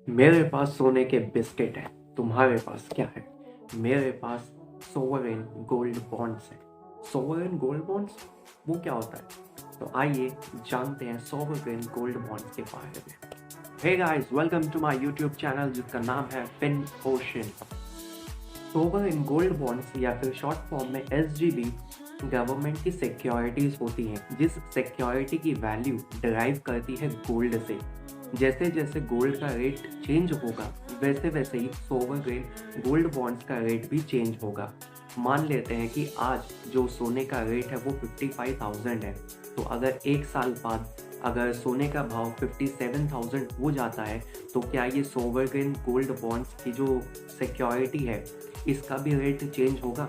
मेरे पास सोने के बिस्किट है, तुम्हारे पास क्या है? मेरे पास सोवरेन गोल्ड बॉन्ड्स है। सोवरेन गोल्ड बॉन्ड्स वो क्या होता है? तो आइए जानते हैं सोवरेन गोल्ड बॉन्ड्स के बारे में। Hey guys, welcome to my YouTube channel जिसका नाम है Fin Ocean. Sovereign gold bonds या फिर शॉर्ट फॉर्म में एसजीबी गवर्नमेंट की सिक्योरिटीज होती हैं जिस सिक्योरिटी की वैल्यू डिराइव करती है गोल्ड से। जैसे जैसे गोल्ड का रेट चेंज होगा वैसे वैसे ही सोवरेन गोल्ड बॉन्ड्स का रेट भी चेंज होगा। मान लेते हैं कि आज जो सोने का रेट है वो 55,000 है, तो अगर एक साल बाद अगर सोने का भाव 57,000 हो जाता है तो क्या ये सोवरेन गोल्ड बॉन्ड्स की जो सिक्योरिटी है इसका भी रेट चेंज होगा?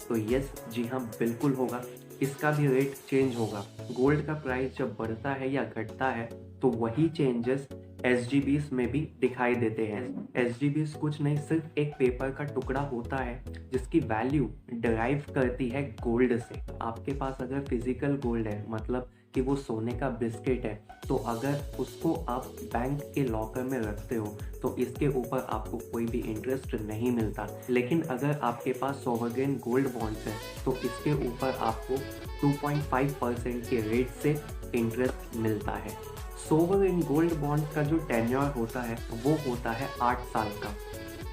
तो यस जी हाँ, बिल्कुल होगा, इसका भी रेट चेंज होगा। गोल्ड का प्राइस जब बढ़ता है या घटता है तो वही चेंजेस एसजीबीस में भी दिखाई देते हैं। एसजीबीस कुछ नहीं, सिर्फ एक पेपर का टुकड़ा होता है जिसकी वैल्यू डिराइव करती है गोल्ड से। आपके पास अगर फिजिकल गोल्ड है, मतलब कि वो सोने का बिस्किट है, तो अगर उसको आप बैंक के लॉकर में रखते हो तो इसके ऊपर आपको कोई भी इंटरेस्ट नहीं मिलता। लेकिन अगर आपके पास सोवरेन गोल्ड बॉन्ड्स है तो इसके ऊपर आपको 2.5% के रेट से इंटरेस्ट मिलता है। सोवरेन गोल्ड बॉन्ड का जो टेन्योर होता है वो होता है 8 साल का,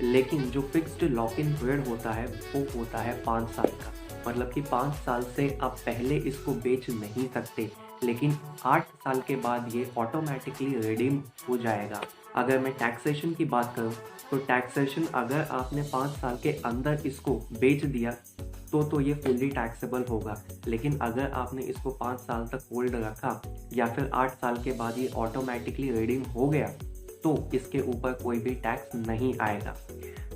लेकिन जो फिक्स्ड लॉक इन पीरियड होता है वो होता है 5 साल का। मतलब कि 5 साल से आप पहले इसको बेच नहीं सकते, लेकिन 8 साल के बाद ये ऑटोमेटिकली रिडीम हो जाएगा। अगर मैं टैक्सेशन की बात करूँ तो टैक्सेशन अगर आपने 5 साल के अंदर इसको बेच दिया तो ये फुल्ली टैक्सेबल होगा, लेकिन अगर आपने इसको 5 साल तक होल्ड रखा या फिर 8 साल के बाद ये ऑटोमेटिकली रिडीम हो गया तो इसके ऊपर कोई भी टैक्स नहीं आएगा।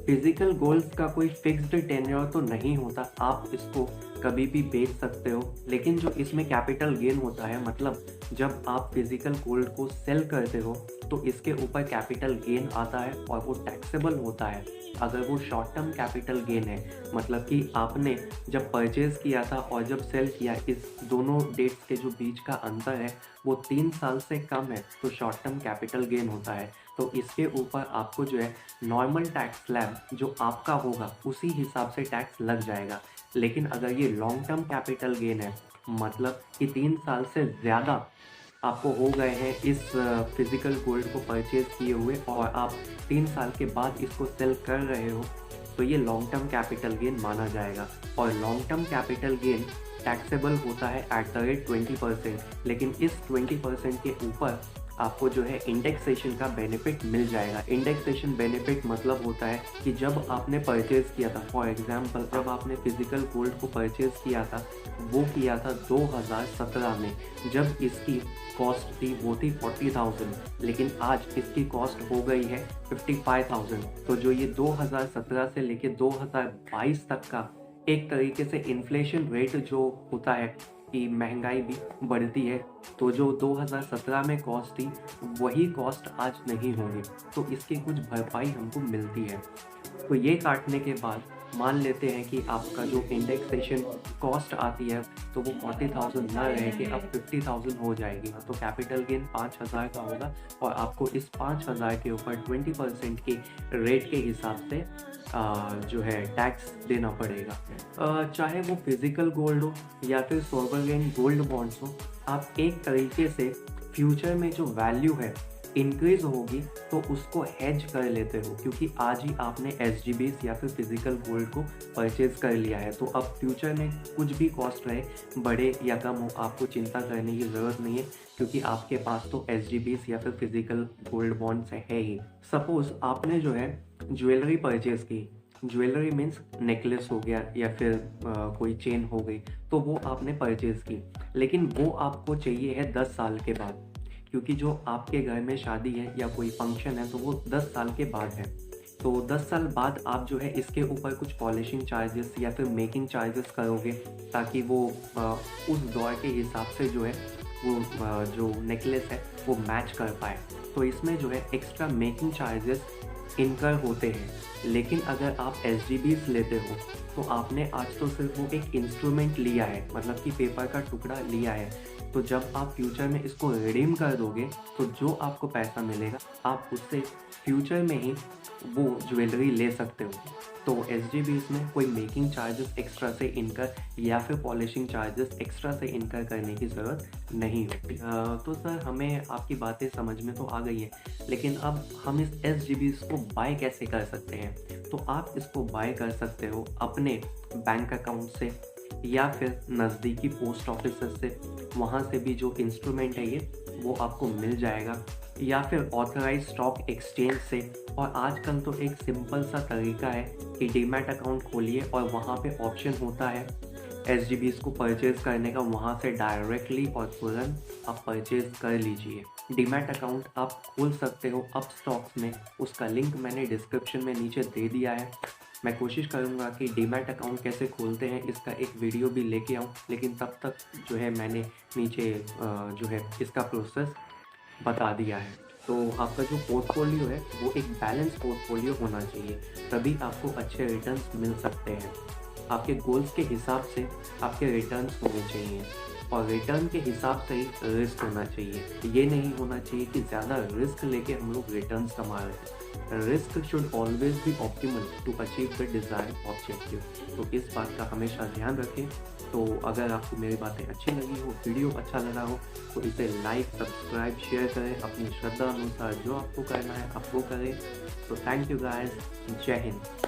फिजिकल गोल्ड का कोई फिक्स्ड टेन्योर तो नहीं होता, आप इसको कभी भी बेच सकते हो, लेकिन जो इसमें कैपिटल गेन होता है, मतलब जब आप फिजिकल गोल्ड को सेल करते हो तो इसके ऊपर कैपिटल गेन आता है और वो टैक्सेबल होता है। अगर वो शॉर्ट टर्म कैपिटल गेन है, मतलब कि आपने जब परचेज किया था और जब सेल किया, इस दोनों डेट्स के जो बीच का अंतर है वो 3 साल से कम है, तो शॉर्ट टर्म कैपिटल गेन होता है। तो इसके ऊपर आपको जो है नॉर्मल टैक्स स्लैब जो आपका होगा उसी हिसाब से टैक्स लग जाएगा। लेकिन अगर ये लॉन्ग टर्म कैपिटल गेन है, मतलब कि 3 साल से ज़्यादा आपको हो गए हैं इस फिजिकल गोल्ड को परचेज किए हुए और आप 3 साल के बाद इसको सेल कर रहे हो, तो ये लॉन्ग टर्म कैपिटल गेन माना जाएगा। और long term capital gain taxable होता है एट द रेट 20%, लेकिन इस 20% के ऊपर आपको जो है इंडेक्सेशन का बेनिफिट मिल जाएगा। इंडेक्सेशन बेनिफिट मतलब होता है कि जब आपने परचेज किया था, फॉर एग्जांपल जब आपने फिजिकल गोल्ड को परचेज किया था वो किया था 2017 में, जब इसकी कॉस्ट थी वो थी 40,000, लेकिन आज इसकी कॉस्ट हो गई है 55,000। तो जो ये 2017 से लेके 2022 तक का एक तरीके से इन्फ्लेशन रेट जो होता है कि महंगाई भी बढ़ती है, तो जो 2017 में कॉस्ट थी वही कॉस्ट आज नहीं होगी, तो इसकी कुछ भरपाई हमको मिलती है। तो ये काटने के बाद मान लेते हैं कि आपका जो इंडेक्सेशन कॉस्ट आती है तो वो 40,000 ना रह के अब 50,000 हो जाएगी, तो कैपिटल गेन 5,000 का होगा और आपको इस 5,000 के ऊपर 20% के रेट के हिसाब से जो है टैक्स देना पड़ेगा। चाहे वो फिजिकल गोल्ड हो या फिर सोवरेन गोल्ड बॉन्ड्स हो, आप एक तरीके से फ्यूचर में जो वैल्यू है इंक्रीज होगी तो उसको हेज कर लेते हो, क्योंकि आज ही आपने एसजीबीस या फिर फिजिकल गोल्ड को परचेज कर लिया है, तो अब फ्यूचर में कुछ भी कॉस्ट रहे, बढ़े या कम हो, आपको चिंता करने की ज़रूरत नहीं है, क्योंकि आपके पास तो एसजीबीस या फिर फिजिकल गोल्ड बॉन्ड्स है ही। सपोज आपने जो है ज्वेलरी परचेज की, ज्वेलरी मीन्स नेकलेस हो गया या फिर कोई चेन हो गई, तो वो आपने परचेज की, लेकिन वो आपको चाहिए है 10 साल के बाद, क्योंकि जो आपके घर में शादी है या कोई फंक्शन है तो वो 10 साल के बाद है। तो 10 साल बाद आप जो है इसके ऊपर कुछ पॉलिशिंग चार्जेस या फिर मेकिंग चार्जेस करोगे, ताकि वो उस दौर के हिसाब से जो है वो जो नेकलेस है वो मैच कर पाए। तो इसमें जो है एक्स्ट्रा मेकिंग चार्जेस इनकर होते हैं, लेकिन अगर आप एसजीबीस लेते हो तो आपने आज तो सिर्फ वो एक इंस्ट्रूमेंट लिया है, मतलब कि पेपर का टुकड़ा लिया है, तो जब आप फ्यूचर में इसको रिडीम कर दोगे तो जो आपको पैसा मिलेगा आप उससे फ्यूचर में ही वो ज्वेलरी ले सकते हो। तो SGBs में कोई मेकिंग चार्जेस एक्स्ट्रा से इनकर या फिर पॉलिशिंग चार्जेस एक्स्ट्रा से इनकर करने की ज़रूरत नहीं होती। तो सर हमें आपकी बातें समझ में तो आ गई हैं, लेकिन अब हम इस SGBs को बाय कैसे कर सकते हैं? तो आप इसको बाय कर सकते हो अपने बैंक अकाउंट से या फिर नज़दीकी पोस्ट ऑफिस से, वहाँ से भी जो इंस्ट्रूमेंट है ये वो आपको मिल जाएगा, या फिर ऑथराइज स्टॉक एक्सचेंज से। और आजकल तो एक सिंपल सा तरीका है कि डीमैट अकाउंट खोलिए और वहाँ पे ऑप्शन होता है SGBs को परचेज़ करने का, वहाँ से डायरेक्टली और तुरंत आप परचेज़ कर लीजिए। डीमैट अकाउंट आप खोल सकते हो अप स्टॉक्स में, उसका लिंक मैंने डिस्क्रिप्शन में नीचे दे दिया है। मैं कोशिश करूँगा कि डीमैट अकाउंट कैसे खोलते हैं इसका एक वीडियो भी लेके आऊँ, लेकिन तब तक जो है मैंने नीचे जो है इसका प्रोसेस बता दिया है। तो आपका जो पोर्टफोलियो है वो एक बैलेंस पोर्टफोलियो होना चाहिए, तभी आपको अच्छे रिटर्न्स मिल सकते हैं। आपके गोल्स के हिसाब से आपके रिटर्न्स होने चाहिए और रिटर्न के हिसाब से ही रिस्क होना चाहिए। ये नहीं होना चाहिए कि ज़्यादा रिस्क लेके हम लोग रिटर्न्स कमा रहे हैं। Risk should always be optimal to achieve the desired objective. तो इस बात का हमेशा ध्यान रखें। तो अगर आपको मेरी बातें अच्छी लगी हो, वीडियो अच्छा लगा हो, तो इसे लाइक, सब्सक्राइब, शेयर करें। अपनी श्रद्धा अनुसार जो आपको करना है आप वो करें। तो थैंक यू गाइस, जय हिंद।